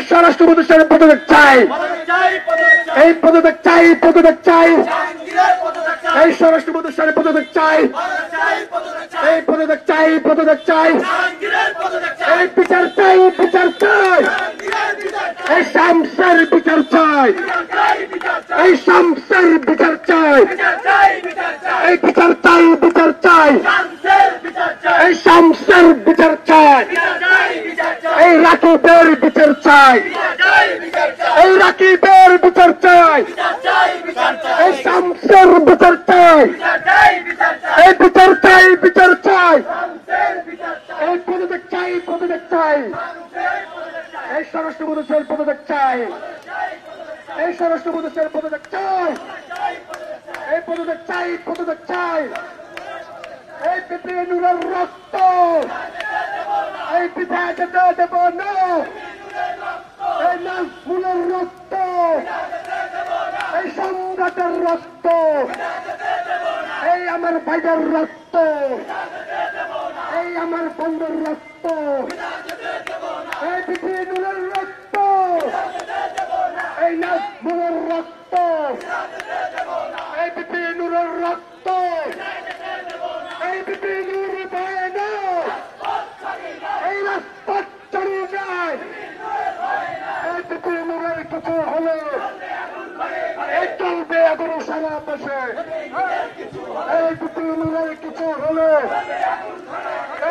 স্বরাষ্ট্র প্রতিষ্ঠানের পদত্যাগ চাই, এই পদত্যাগ চাই, পদত্যাগ চাই, এই স্বরাষ্ট্র প্রতিষ্ঠানের পদত্যাগ চাই, এই পদত্যাগ চাই, পদত্যাগ চাই, এই বিচার চাই, বিচার চাই, এই শামসের বিচার চাই, এই শামসের বিচার চাই, এই বিচার চাই, বিচার চাই, এই শামসের বিচার চাই, এই রাকিবের বিচার চাই, এই রাকিবের বিচার চাই, এই শামসের বিচার চাই, এই বিচার চাই, বিচার চাই, এই পদত্যাগ চাই, পদত্যাগ চাই, এই স্বরাষ্ট্র প্রতিষ্ঠানের পদত্যাগ চাই, এই স্বরাষ্ট্র প্রতিষ্ঠানের পদত্যাগ চাই, এই পদত্যাগ চাই, পদত্যাগ চাই, এই পিপিএ নুরের রক্ত, এই পিপিএ যেতে দেব না, এই নাজমুলের রক্ত, এই সম্রাটের রক্ত, এই আমার ভাইদের রক্ত, এই আমার বন্ধুর রক্ত, এই পিপিএ নুরের রক্ত, এই নাজমুলের রক্ত, এই পিপিএ নুরের রক্ত, এই পিপিএ নুর ভয় না, এই রাজপথ চড়ি যায়, এই পিপিএ নুরের কিছু হলে এই চলবে এখন সারা দেশে, এই পিপিএ নুরের কিছু হলে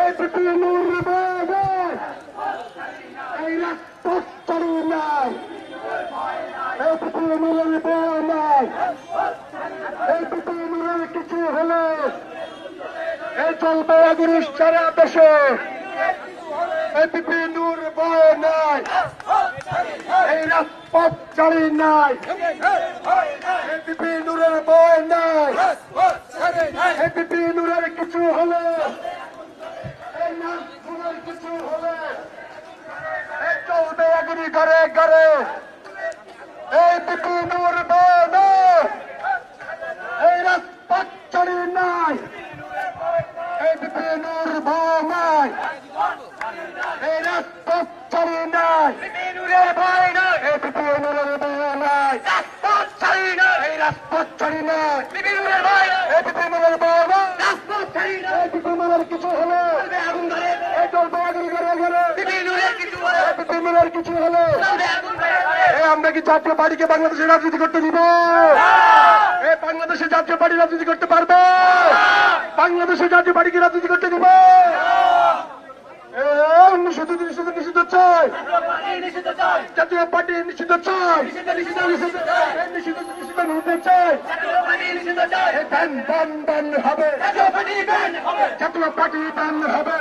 এই পিপিএ নুর ভয় না, এই রাজপথ চড়ি নাই, এই পিপিএ নুরের ভয় নাই, এই পিপিএ নুরের কিছু হলে এই চলবে এখন সারা দেশে, এই পিপিএ নুর ভয় নাই, এই রাজপথ চড়ি নাই, এই পিপিএ নুরের ভয় নাই, এই পিপিএ নুরের কিছু হলে এই নাজমুলের কিছু হলে এই চলবে এখন ঘরে ঘরে, এই পিপিএ নুর ভয় নাই, এই রাজপথ চড়ি নাই, এই পিপিএ নুর ভয় নাই, এই রাজপথ চড়ি নাই, এই পিপিএ নুরের ভয় নাই, এই রাজপথ চড়ি নাই, এই পিপিএ নুরের ভয় নাই, এই পিপিএ নুরের কিছু হলে এই চলবে এখন ঘরে ঘরে, এই পিপিএ নুরের কিছু হলে আমরা কি জাতীয় পার্টিকে বাংলাদেশের রাজনীতি করতে দিব? এই বাংলাদেশের জাতীয় পার্টি রাজনীতি করতে পারবে? বাংলাদেশের জাতীয় পার্টিকে রাজনীতি করতে দিব? নিষিদ্ধ চাই, জাতীয় পার্টি নিষিদ্ধ চাই, নিষিদ্ধ হতে চাই, ব্যান ব্যান ব্যান হবে, জাতীয় পার্টি ব্যান হবে,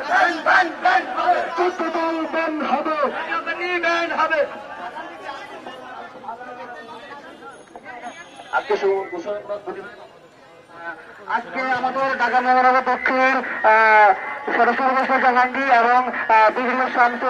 চোদ্দ দল ব্যান হবে, আজকে আমাদের ঢাকা মহানগর দক্ষিণ সদস্য জাহাঙ্গীর এবং বিভিন্ন শান্ত